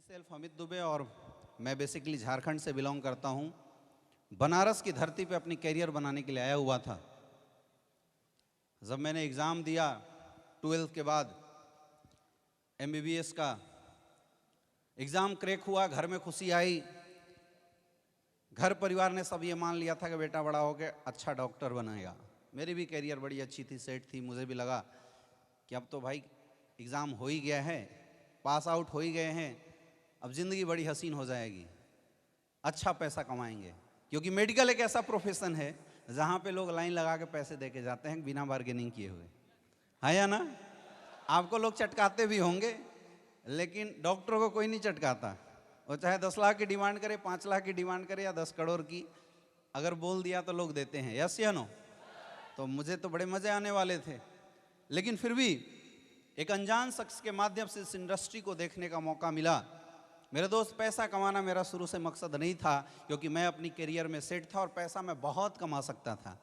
Self Amit Dubey और मैं basically Jharkhand से बिलोंग करता हूं। बनारस की धरती पे अपनी कैरियर बनाने के लिए आया हुआ था। जब मैंने एग्ज़ाम दिया 12th के बाद MBBS का एग्ज़ाम क्रैक हुआ, घर में खुशी आई। घर परिवार ने सब ये मान लिया था कि बेटा बड़ा होकर अच्छा डॉक्टर बनेगा। मेरी भी कैरियर बड़ी अच्छी थी, सेट थी। मुझे भी लगा कि अब तो भाई एग्ज़ाम हो ही गया है, पास आउट हो ही गए हैं, अब ज़िंदगी बड़ी हसीन हो जाएगी, अच्छा पैसा कमाएंगे। क्योंकि मेडिकल एक ऐसा प्रोफेशन है जहाँ पे लोग लाइन लगा के पैसे दे के जाते हैं बिना बार्गेनिंग किए हुए, है या ना? आपको लोग चटकाते भी होंगे, लेकिन डॉक्टरों को कोई नहीं चटकाता। वो चाहे 10 लाख की डिमांड करे, 5 लाख की डिमांड करे या 10 करोड़ की, अगर बोल दिया तो लोग देते हैं। यस या नो? तो मुझे तो बड़े मज़े आने वाले थे, लेकिन फिर भी एक अनजान शख्स के माध्यम से इस इंडस्ट्री को देखने का मौका मिला। मेरे दोस्त, पैसा कमाना मेरा शुरू से मकसद नहीं था, क्योंकि मैं अपनी करियर में सेट था और पैसा मैं बहुत कमा सकता था।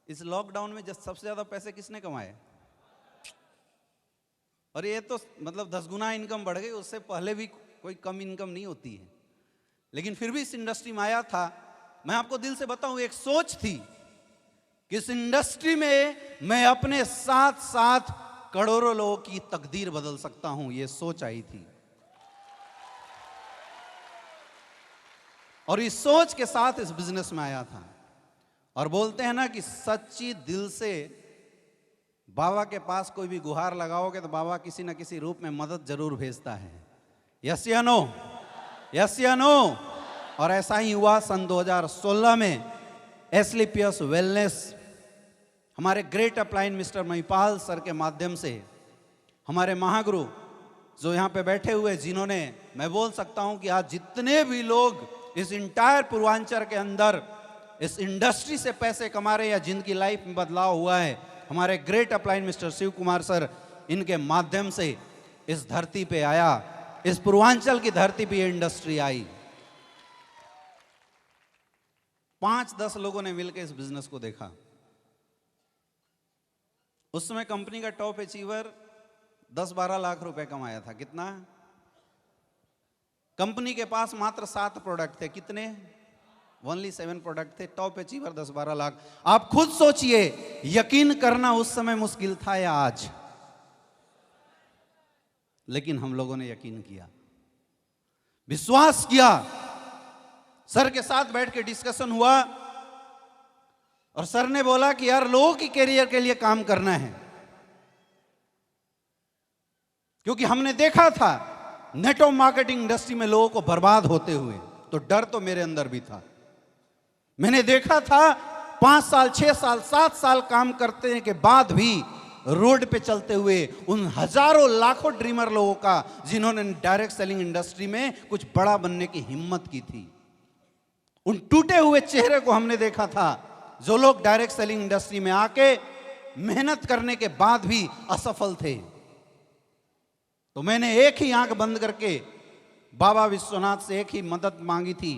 इस लॉकडाउन में जब सबसे ज़्यादा पैसे किसने कमाए? और ये तो मतलब 10 गुना इनकम बढ़ गई, उससे पहले भी कोई कम इनकम नहीं होती है। लेकिन फिर भी इस इंडस्ट्री में आया था। मैं आपको दिल से बताऊं, एक सोच थी कि इस इंडस्ट्री में मैं अपने साथ साथ करोड़ों लोगों की तकदीर बदल सकता हूं, ये सोच आई थी। और इस सोच के साथ इस बिजनेस में आया था। और बोलते हैं ना कि सच्ची दिल से बाबा के पास कोई भी गुहार लगाओगे तो बाबा किसी न किसी रूप में मदद जरूर भेजता है। यस या नो? यस या नो? और ऐसा ही हुआ सन 2016 में एस्क्लेपियस वेलनेस हमारे great upline mister Mahipal sir के माध्यम से, हमारे महागुरु जो यहाँ पे बैठे हुए, जिन्होंने, मैं बोल सकता हूँ कि आज जितने भी लोग इस इंटायर पूर्वांचल के अंदर इस इंडस्ट्री से पैसे कमा रहे या जिनकी लाइफ में बदलाव हुआ है, हमारे great upline mister Shiv Kumar sir, इनके माध्यम से इस धरती पे आया, इस पूर्वांचल की धरती पे ये इंडस्ट्री आई। 5-10 लोगों ने मिलकर इस बिजनेस को देखा। उस समय कंपनी का टॉप अचीवर 10-12 लाख रुपए कमाया था। कितना? कंपनी के पास मात्र 7 प्रोडक्ट थे। कितने? ओनली 7 प्रोडक्ट थे। Top achiever 10-12 lakh. आप खुद सोचिए, यकीन करना उस समय मुश्किल था या आज? लेकिन हम लोगों ने यकीन किया, विश्वास किया। सर के साथ बैठ के डिस्कशन हुआ और सर ने बोला कि यार लोगों की कैरियर के लिए काम करना है, क्योंकि हमने देखा था नेटवर्क मार्केटिंग इंडस्ट्री में लोगों को बर्बाद होते हुए। तो डर तो मेरे अंदर भी था। मैंने देखा था 5 साल, 6 साल, 7 साल काम करने के बाद भी रोड पे चलते हुए उन हजारों लाखों ड्रीमर लोगों का, जिन्होंने डायरेक्ट सेलिंग इंडस्ट्री में कुछ बड़ा बनने की हिम्मत की थी। उन टूटे हुए चेहरे को हमने देखा था, जो लोग डायरेक्ट सेलिंग इंडस्ट्री में आके मेहनत करने के बाद भी असफल थे। तो मैंने एक ही आंख बंद करके बाबा विश्वनाथ से एक ही मदद मांगी थी,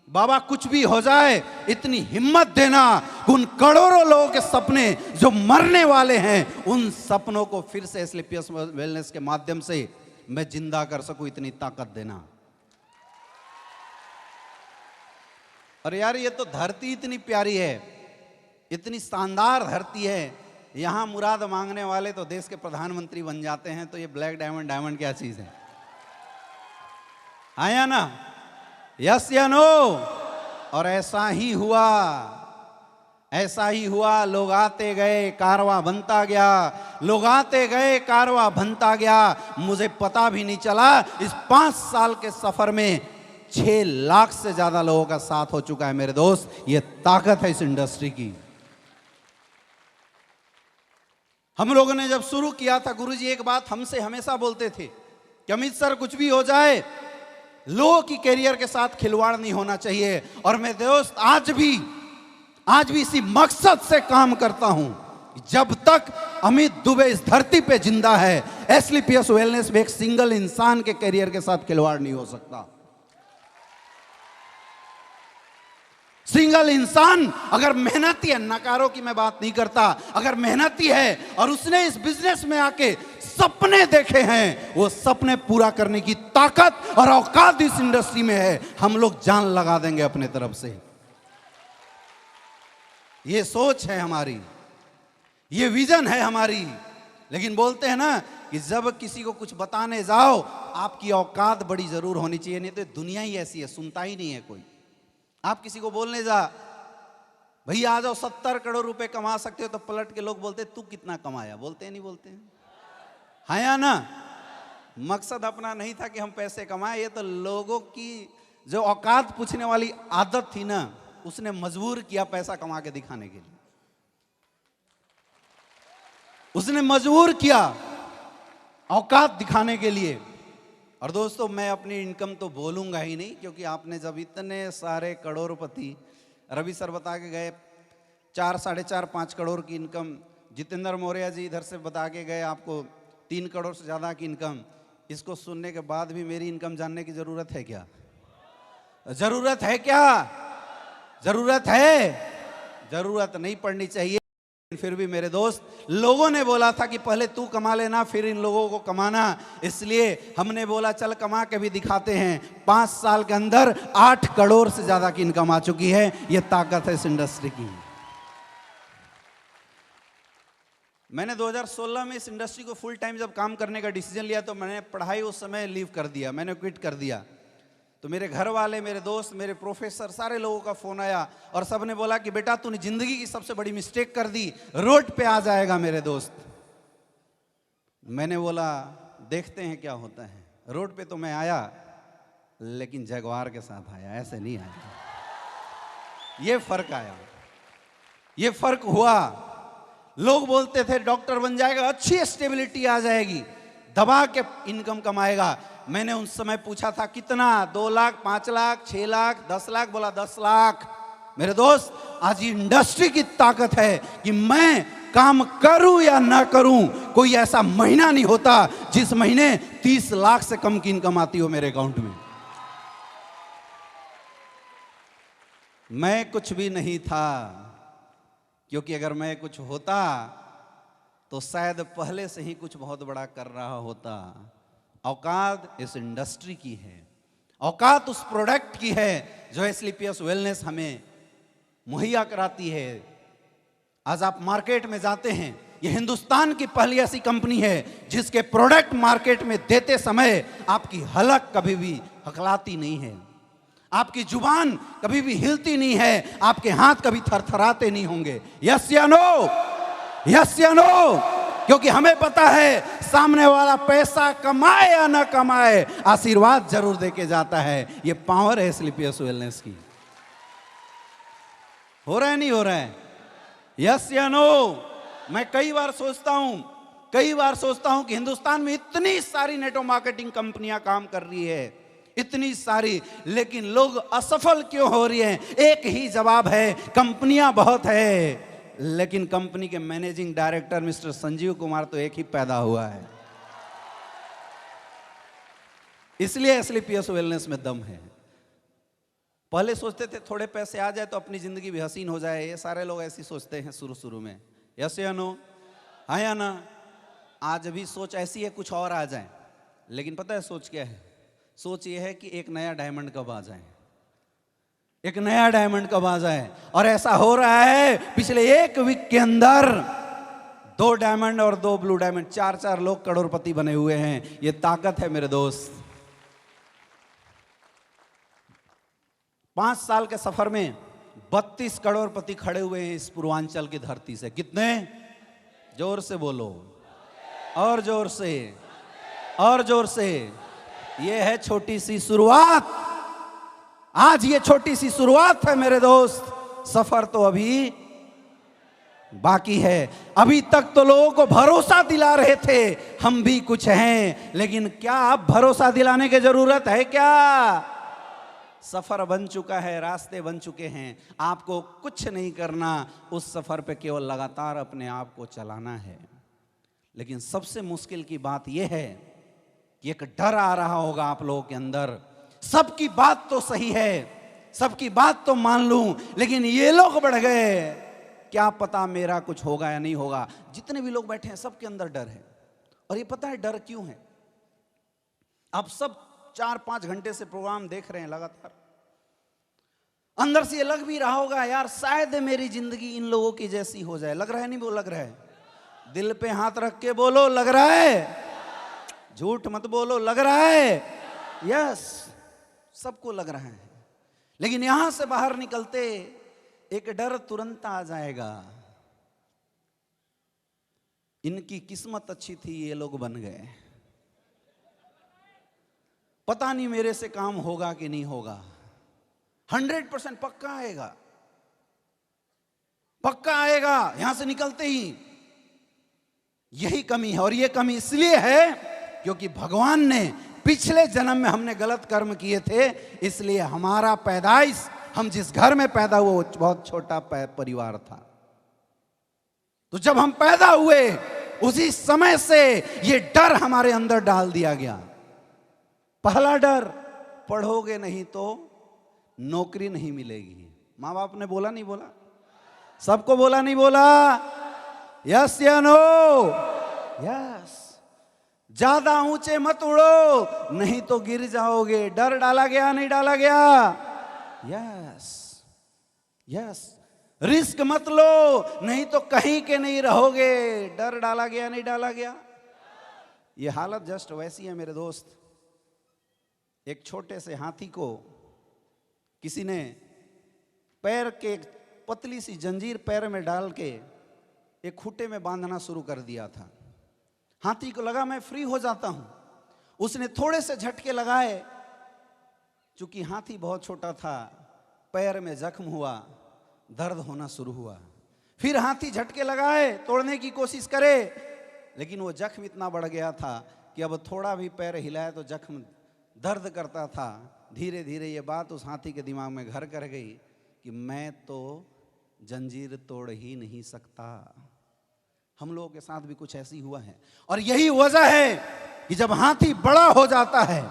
बाबा कुछ भी हो जाए इतनी हिम्मत देना, उन करोड़ों लोगों के सपने जो मरने वाले हैं, उन सपनों को फिर से एस्क्लेपियस वेलनेस के माध्यम से मैं जिंदा कर सकूं, इतनी ताकत देना। और यार ये तो धरती इतनी प्यारी है, इतनी शानदार धरती है, यहां मुराद मांगने वाले तो देश के प्रधानमंत्री बन जाते हैं। तो ये ब्लैक डायमंड, डायमंड क्या चीज है? आया ना? यस या नो? और ऐसा ही हुआ, ऐसा ही हुआ। लोग आते गए, कारवां बनता गया, लोग आते गए, कारवां बनता गया। मुझे पता भी नहीं चला इस 5 साल के सफर में 6 लाख से ज्यादा लोगों का साथ हो चुका है। मेरे दोस्त, ये ताकत है इस इंडस्ट्री की। हम लोगों ने जब शुरू किया था, गुरुजी एक बात हमसे हमेशा बोलते थे कि अमित सर, कुछ भी हो जाए लोगों की कैरियर के साथ खिलवाड़ नहीं होना चाहिए। और मैं दोस्त आज भी इसी मकसद से काम करता हूं, जब तक अमित दुबे इस धरती पे जिंदा है, एस्क्लेपियस वेलनेस में एक सिंगल इंसान के कैरियर के साथ खिलवाड़ नहीं हो सकता। सिंगल इंसान अगर मेहनती है, नकारों की मैं बात नहीं करता, अगर मेहनती है और उसने इस बिजनेस में आके सपने देखे हैं, वो सपने पूरा करने की ताकत और औकात इस इंडस्ट्री में है। हम लोग जान लगा देंगे अपने तरफ से। ये सोच है हमारी, ये विजन है हमारी। लेकिन बोलते हैं ना कि जब किसी को कुछ बताने जाओ, आपकी औकात बड़ी जरूर होनी चाहिए, नहीं तो दुनिया ही ऐसी है, सुनता ही नहीं है कोई। आप किसी को बोलने जा, भैया आ जाओ 70 करोड़ रुपए कमा सकते हो, तो पलट के लोग बोलते तू कितना कमाया, बोलते हैं नहीं बोलते हैं? हाँ या ना? मकसद अपना नहीं था कि हम पैसे कमाए, ये तो लोगों की जो औकात पूछने वाली आदत थी ना, उसने मजबूर किया पैसा कमा के दिखाने के लिए। उसने मजबूर किया औकात दिखाने के लिए। और दोस्तों, मैं अपनी इनकम तो बोलूंगा ही नहीं, क्योंकि आपने जब इतने सारे करोड़पति, रवि सर बता के गए 4, 4.5, 5 करोड़ की इनकम, जितेंद्र मौर्य जी इधर से बता के गए आपको 3 करोड़ से ज़्यादा की इनकम। इसको सुनने के बाद भी मेरी इनकम जानने की ज़रूरत है क्या? ज़रूरत है क्या? ज़रूरत है? ज़रूरत नहीं पड़नी चाहिए। फिर भी मेरे दोस्त, लोगों ने बोला था कि पहले तू कमा लेना, फिर इन लोगों को कमाना, इसलिए हमने बोला चल कमा के भी दिखाते हैं। 5 साल के अंदर 8 करोड़ से ज्यादा की इनकम आ चुकी है। यह ताकत है इस इंडस्ट्री की। मैंने 2016 में इस इंडस्ट्री को फुल टाइम जब काम करने का डिसीजन लिया, तो मैंने पढ़ाई उस समय लीव कर दिया, मैंने क्विट कर दिया। तो मेरे घर वाले, मेरे दोस्त, मेरे प्रोफेसर, सारे लोगों का फोन आया और सब ने बोला कि बेटा तूने जिंदगी की सबसे बड़ी मिस्टेक कर दी, रोड पे आ जाएगा मेरे दोस्त। मैंने बोला देखते हैं क्या होता है। रोड पे तो मैं आया, लेकिन जगवार के साथ आया, ऐसे नहीं आया। ये फर्क आया, ये फर्क हुआ। लोग बोलते थे डॉक्टर बन जाएगा, अच्छी स्टेबिलिटी आ जाएगी, दबा के इनकम कमाएगा। मैंने उस समय पूछा था कितना, 2 लाख, 5 लाख, 6 लाख, 10 लाख, बोला 10 लाख। मेरे दोस्त, आज इंडस्ट्री की ताकत है कि मैं काम करूं या ना करूं, कोई ऐसा महीना नहीं होता जिस महीने 30 लाख से कम की इनकम आती हो मेरे अकाउंट में। मैं कुछ भी नहीं था, क्योंकि अगर मैं कुछ होता तो शायद पहले से ही कुछ बहुत बड़ा कर रहा होता। औकात इस इंडस्ट्री की है, औकात उस प्रोडक्ट की है जो एस्क्लेपियस वेलनेस हमें मुहैया कराती है। आज आप मार्केट में जाते हैं, ये हिंदुस्तान की पहली ऐसी कंपनी है जिसके प्रोडक्ट मार्केट में देते समय आपकी हलक कभी भी हकलाती नहीं है, आपकी जुबान कभी भी हिलती नहीं है, आपके हाथ कभी थरथराते नहीं होंगे। यस या नो? यस या नो? क्योंकि हमें पता है सामने वाला पैसा कमाए या ना कमाए, आशीर्वाद जरूर देके जाता है। ये पावर है एस्क्लेपियस वेलनेस की। हो रहा है नहीं हो रहा है? यस या नो? मैं कई बार सोचता हूं कि हिंदुस्तान में इतनी सारी नेटवर्क मार्केटिंग कंपनियां काम कर रही है, इतनी सारी, लेकिन लोग असफल क्यों हो रही हैं? एक ही जवाब है, कंपनियां बहुत है, लेकिन कंपनी के managing director mister Sanjeev Kumar तो एक ही पैदा हुआ है। इसलिए एस्क्लेपियस वेलनेस में दम है। पहले सोचते थे थोड़े पैसे आ जाए तो अपनी जिंदगी भी हसीन हो जाए, ये सारे लोग ऐसी सोचते हैं शुरू में। यस या नो? हाँ या ना? आज भी सोच ऐसी है कुछ और आ जाए, लेकिन पता है सोच क्या है? सोच ये है कि एक नया डायमंड कब आ जाए, एक नया डायमंड कब आ जाए। और ऐसा हो रहा है, पिछले 1 वीक के अंदर 2 डायमंड और 2 ब्लू डायमंड, 4 लोग करोड़पति बने हुए हैं। ये ताकत है मेरे दोस्त। 5 साल के सफर में 32 करोड़पति खड़े हुए हैं इस पूर्वांचल की धरती से। कितने? जोर से बोलो, और जोर से, और जोर से। ये है छोटी सी शुरुआत। आज ये छोटी सी शुरुआत है मेरे दोस्त, सफर तो अभी बाकी है। अभी तक तो लोगों को भरोसा दिला रहे थे हम भी कुछ हैं, लेकिन क्या अब भरोसा दिलाने की जरूरत है क्या? सफर बन चुका है, रास्ते बन चुके हैं, आपको कुछ नहीं करना, उस सफर पे केवल लगातार अपने आप को चलाना है। लेकिन सबसे मुश्किल की बात यह है कि एक डर आ रहा होगा आप लोगों के अंदर। सबकी बात तो सही है, सबकी बात तो मान लूं, लेकिन ये लोग बढ़ गए, क्या पता मेरा कुछ होगा या नहीं होगा। जितने भी लोग बैठे हैं सबके अंदर डर है। और ये पता है डर क्यों है? आप सब 4-5 घंटे से प्रोग्राम देख रहे हैं लगातार, अंदर से ये लग भी रहा होगा यार शायद मेरी जिंदगी इन लोगों की जैसी हो जाए। लग रहा है नहीं? वो लग रहा है। दिल पे हाथ रख के बोलो, लग रहा है? झूठ मत बोलो, लग रहा है? यस, सबको लग रहा है। लेकिन यहां से बाहर निकलते एक डर तुरंत आ जाएगा, इनकी किस्मत अच्छी थी, ये लोग बन गए, पता नहीं मेरे से काम होगा कि नहीं होगा। 100% पक्का आएगा, पक्का आएगा यहां से निकलते ही। यही कमी है, और ये कमी इसलिए है क्योंकि भगवान ने पिछले जन्म में हमने गलत कर्म किए थे, इसलिए हमारा पैदाइश, हम जिस घर में पैदा हुए वो बहुत छोटा परिवार था। तो जब हम पैदा हुए उसी समय से ये डर हमारे अंदर डाल दिया गया। पहला डर, पढ़ोगे नहीं तो नौकरी नहीं मिलेगी। माँ बाप ने बोला नहीं बोला? सबको बोला नहीं बोला? यस या नो? यस। ज्यादा ऊंचे मत उड़ो नहीं तो गिर जाओगे। डर डाला गया नहीं डाला गया? Yes yes. रिस्क मत लो नहीं तो कहीं के नहीं रहोगे। डर डाला गया नहीं डाला गया? ये हालत जस्ट वैसी है मेरे दोस्त। एक छोटे से हाथी को किसी ने पैर के पतली सी जंजीर पैर में डाल के एक खूंटे में बांधना शुरू कर दिया था। हाथी को लगा मैं फ्री हो जाता हूं। उसने थोड़े से झटके लगाए, चूंकि हाथी बहुत छोटा था, पैर में जख्म हुआ, दर्द होना शुरू हुआ। फिर हाथी झटके लगाए, तोड़ने की कोशिश करे, लेकिन वो जख्म इतना बढ़ गया था कि अब थोड़ा भी पैर हिलाए तो जख्म दर्द करता था। धीरे धीरे ये बात उस हाथी के दिमाग में घर कर गई कि मैं तो जंजीर तोड़ ही नहीं सकता। हम लोगों के साथ भी कुछ ऐसी हुआ है। और यही वजह है कि जब हाथी बड़ा हो जाता है,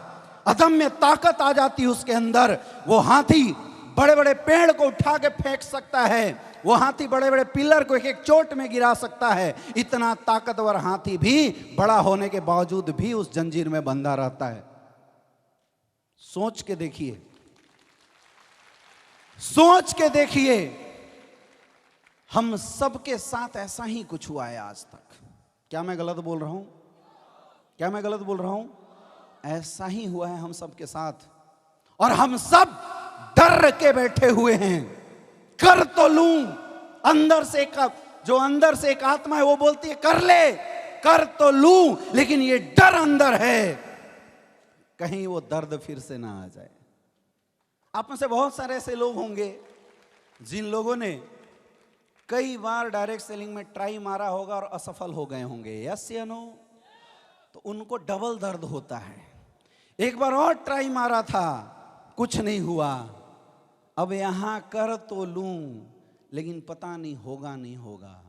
अदम्य ताकत आ जाती है उसके अंदर, वो हाथी बड़े बड़े पेड़ को उठा के फेंक सकता है, वो हाथी बड़े बड़े पिलर को एक एक चोट में गिरा सकता है। इतना ताकतवर हाथी भी बड़ा होने के बावजूद भी उस जंजीर में बंधा रहता है। सोच के देखिए, सोच के देखिए, हम सबके साथ ऐसा ही कुछ हुआ है आज तक। क्या मैं गलत बोल रहा हूं? क्या मैं गलत बोल रहा हूं? ऐसा ही हुआ है हम सबके साथ। और हम सब डर के बैठे हुए हैं। कर तो लूं, अंदर से जो अंदर से एक आत्मा है वो बोलती है कर ले, कर तो लूं, लेकिन ये डर अंदर है, कहीं वो दर्द फिर से ना आ जाए। आप में से बहुत सारे ऐसे लोग होंगे जिन लोगों ने कई बार डायरेक्ट सेलिंग में ट्राई मारा होगा और असफल हो गए होंगे। यस या नो? तो उनको डबल दर्द होता है। एक बार और ट्राई मारा था, कुछ नहीं हुआ, अब यहां कर तो लूं, लेकिन पता नहीं होगा नहीं होगा।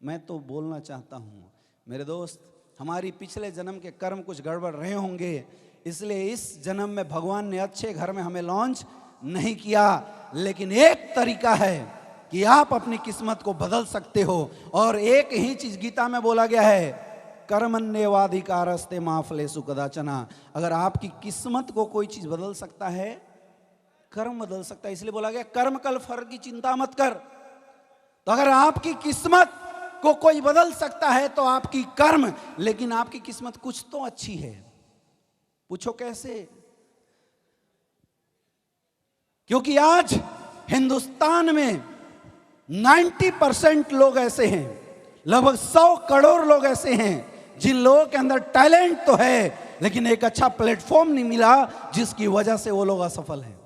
मैं तो बोलना चाहता हूं मेरे दोस्त, हमारी पिछले जन्म के कर्म कुछ गड़बड़ रहे होंगे, इसलिए इस जन्म में भगवान ने अच्छे घर में हमें लॉन्च नहीं किया। लेकिन एक तरीका है कि आप अपनी किस्मत को बदल सकते हो। और एक ही चीज गीता में बोला गया है, कर्मण्येवाधिकारस्ते मा फलेषु कदाचन। अगर आपकी किस्मत को कोई चीज बदल सकता है, कर्म बदल सकता है। इसलिए बोला गया कर्म कल फल की चिंता मत कर। तो अगर आपकी किस्मत को कोई बदल सकता है तो आपकी कर्म, लेकिन आपकी किस्मत कुछ तो अच्छी है। पूछो कैसे? क्योंकि आज हिंदुस्तान में 90% लोग ऐसे हैं, लगभग 100 करोड़ लोग ऐसे हैं जिन लोगों के अंदर टैलेंट तो है, लेकिन एक अच्छा प्लेटफॉर्म नहीं मिला, जिसकी वजह से वो लोग असफल हैं।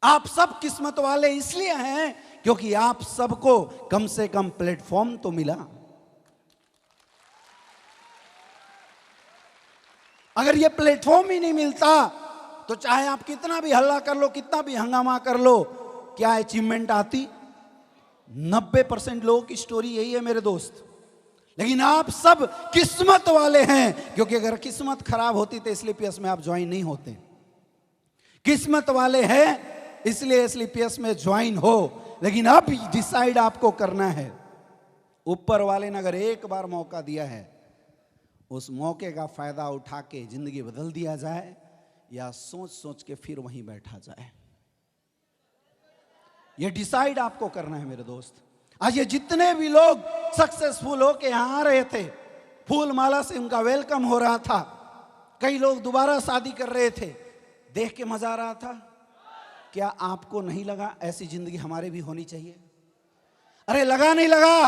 आप सब किस्मत वाले इसलिए हैं क्योंकि आप सबको कम से कम प्लेटफॉर्म तो मिला। अगर ये प्लेटफॉर्म ही नहीं मिलता तो चाहे आप कितना भी हल्ला कर लो, कितना भी हंगामा कर लो, क्या अचीवमेंट आती? 90% लोगों की स्टोरी यही है मेरे दोस्त। लेकिन आप सब किस्मत वाले हैं, क्योंकि अगर किस्मत खराब होती तो इसलिए पीएस में आप ज्वाइन नहीं होते। किस्मत वाले हैं इसलिए SLPS में ज्वाइन हो, लेकिन अब डिसाइड आपको करना है। ऊपर वाले ने अगर एक बार मौका दिया है, उस मौके का फायदा उठा के जिंदगी बदल दिया जाए, या सोच सोच के फिर वहीं बैठा जाए। ये डिसाइड आपको करना है मेरे दोस्त। आज ये जितने भी लोग सक्सेसफुल हो के यहां आ रहे थे, फूल माला से उनका वेलकम हो रहा था, कई लोग दोबारा शादी कर रहे थे, देख के मजा आ रहा था। क्या आपको नहीं लगा ऐसी जिंदगी हमारे भी होनी चाहिए? अरे लगा नहीं लगा?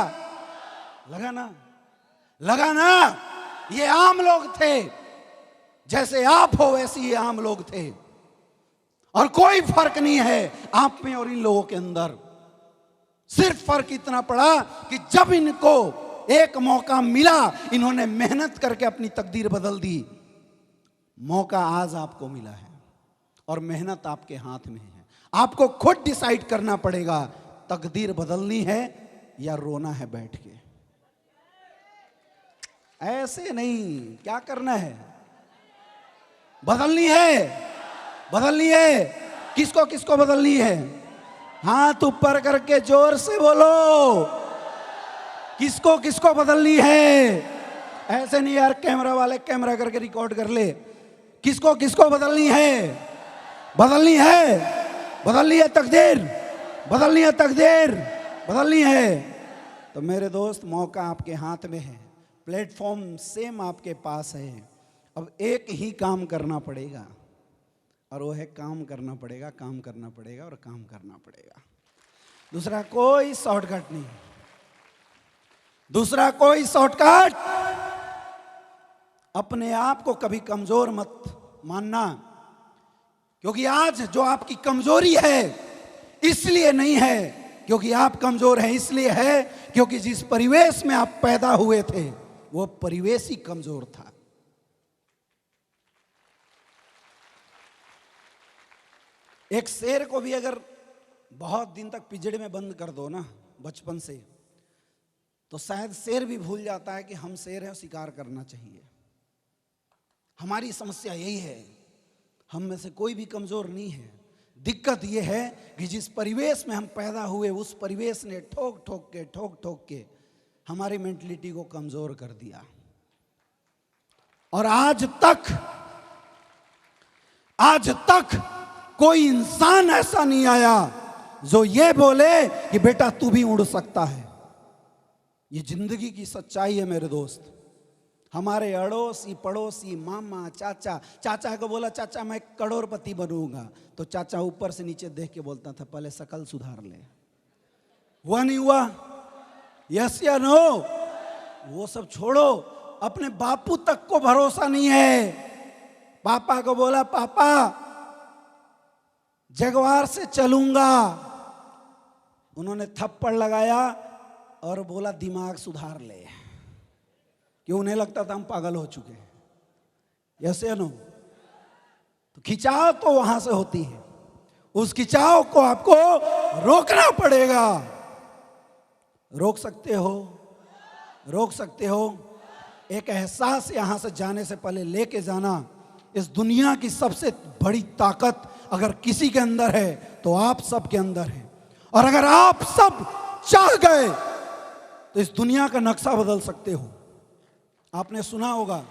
लगा ना, लगा ना। ये आम लोग थे, जैसे आप हो वैसे ये आम लोग थे, और कोई फर्क नहीं है आप में और इन लोगों के अंदर। सिर्फ फर्क इतना पड़ा कि जब इनको एक मौका मिला, इन्होंने मेहनत करके अपनी तकदीर बदल दी। मौका आज आपको मिला है और मेहनत आपके हाथ में है। आपको खुद डिसाइड करना पड़ेगा, तकदीर बदलनी है या रोना है बैठ के। ऐसे नहीं, क्या करना है? बदलनी है, बदलनी है। किसको किसको बदलनी है? हाथ ऊपर करके जोर से बोलो, किसको किसको बदलनी है? ऐसे नहीं यार, कैमरा वाले कैमरा करके रिकॉर्ड कर ले। किसको किसको बदलनी है? बदलनी है, बदलनी है तकदीर, बदलनी है तकदीर, बदलनी है। तो मेरे दोस्त, मौका आपके हाथ में है, प्लेटफॉर्म सेम आपके पास है। अब एक ही काम करना पड़ेगा, और वो है काम करना पड़ेगा, काम करना पड़ेगा और काम करना पड़ेगा। दूसरा कोई शॉर्टकट नहीं, दूसरा कोई शॉर्टकट। अपने आप को कभी कमजोर मत मानना, क्योंकि आज जो आपकी कमजोरी है इसलिए नहीं है क्योंकि आप कमजोर हैं, इसलिए है क्योंकि जिस परिवेश में आप पैदा हुए थे वो परिवेश ही कमजोर था। एक शेर को भी अगर बहुत दिन तक पिंजड़े में बंद कर दो ना बचपन से, तो शायद शेर भी भूल जाता है कि हम शेर हैं, शिकार करना चाहिए। हमारी समस्या यही है, हम में से कोई भी कमजोर नहीं है। दिक्कत यह है कि जिस परिवेश में हम पैदा हुए, उस परिवेश ने ठोक ठोक के हमारी मेंटलिटी को कमजोर कर दिया। और आज तक कोई इंसान ऐसा नहीं आया जो ये बोले कि बेटा तू भी उड़ सकता है। ये जिंदगी की सच्चाई है मेरे दोस्त। हमारे अड़ोसी पड़ोसी मामा चाचा को बोला चाचा मैं करोड़पति बनूंगा, तो चाचा ऊपर से नीचे देख के बोलता था पहले शकल सुधार ले। हुआ नहीं हुआ? यस या नो? वो सब छोड़ो, अपने बापू तक को भरोसा नहीं है। पापा को बोला पापा जगवार से चलूंगा, उन्होंने थप्पड़ लगाया और बोला दिमाग सुधार ले, क्यों उन्हें लगता था हम पागल हो चुके हैं। यस या नो? तो खिंचाव तो वहां से होती है, उस खिंचाव को आपको रोकना पड़ेगा। रोक सकते हो, रोक सकते हो। एक एहसास यहां से जाने से पहले लेके जाना। इस दुनिया की सबसे बड़ी ताकत अगर किसी के अंदर है तो आप सब के अंदर है, और अगर आप सब चाह गए तो इस दुनिया का नक्शा बदल सकते हो। आपने सुना होगा,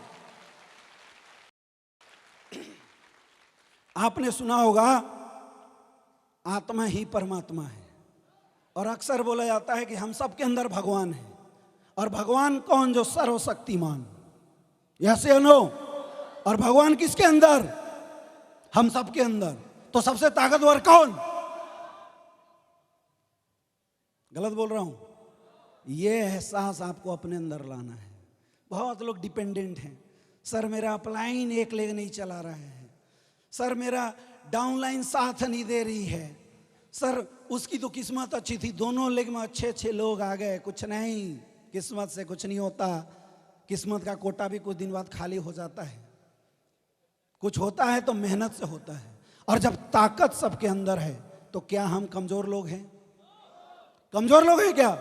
आपने सुना होगा आत्मा ही परमात्मा है, और अक्सर बोला जाता है कि हम सब के अंदर भगवान है। और भगवान कौन? जो सर्वशक्तिमान। यस या नो? और भगवान किसके अंदर? हम सब के अंदर। तो सबसे ताकतवर कौन? गलत बोल रहा हूं? ये एहसास आपको अपने अंदर लाना है। बहुत लोग डिपेंडेंट हैं। सर मेरा अपलाइन एक लेग नहीं चला रहा है, सर मेरा डाउनलाइन साथ नहीं दे रही है, सर उसकी तो किस्मत अच्छी थी, दोनों लेग में अच्छे लोग आ गए। कुछ नहीं, किस्मत से कुछ नहीं होता। किस्मत का कोटा भी कुछ दिन बाद खाली हो जाता है। कुछ होता है तो मेहनत से होता है। और जब ताकत सबके अंदर है तो क्या हम कमजोर लोग हैं? कमजोर लोग हैं क्या?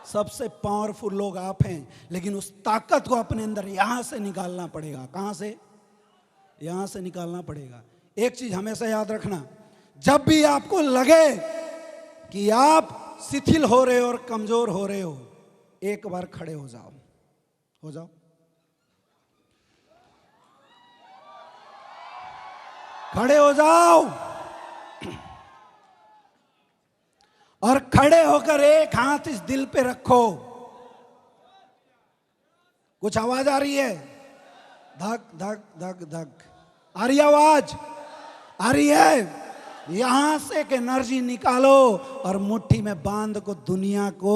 सबसे पावरफुल लोग आप हैं। लेकिन उस ताकत को अपने अंदर यहां से निकालना पड़ेगा। कहां से? यहां से निकालना पड़ेगा। एक चीज हमेशा याद रखना, जब भी आपको लगे कि आप शिथिल हो रहे हो और कमजोर हो रहे हो, एक बार खड़े हो जाओ। हो जाओ, खड़े हो जाओ और खड़े होकर एक हाथ इस दिल पे रखो। कुछ आवाज आ रही है? धक धक धक धक आ रही आवाज? आ रही है? यहां से एक एनर्जी निकालो और मुट्ठी में बांध को दुनिया को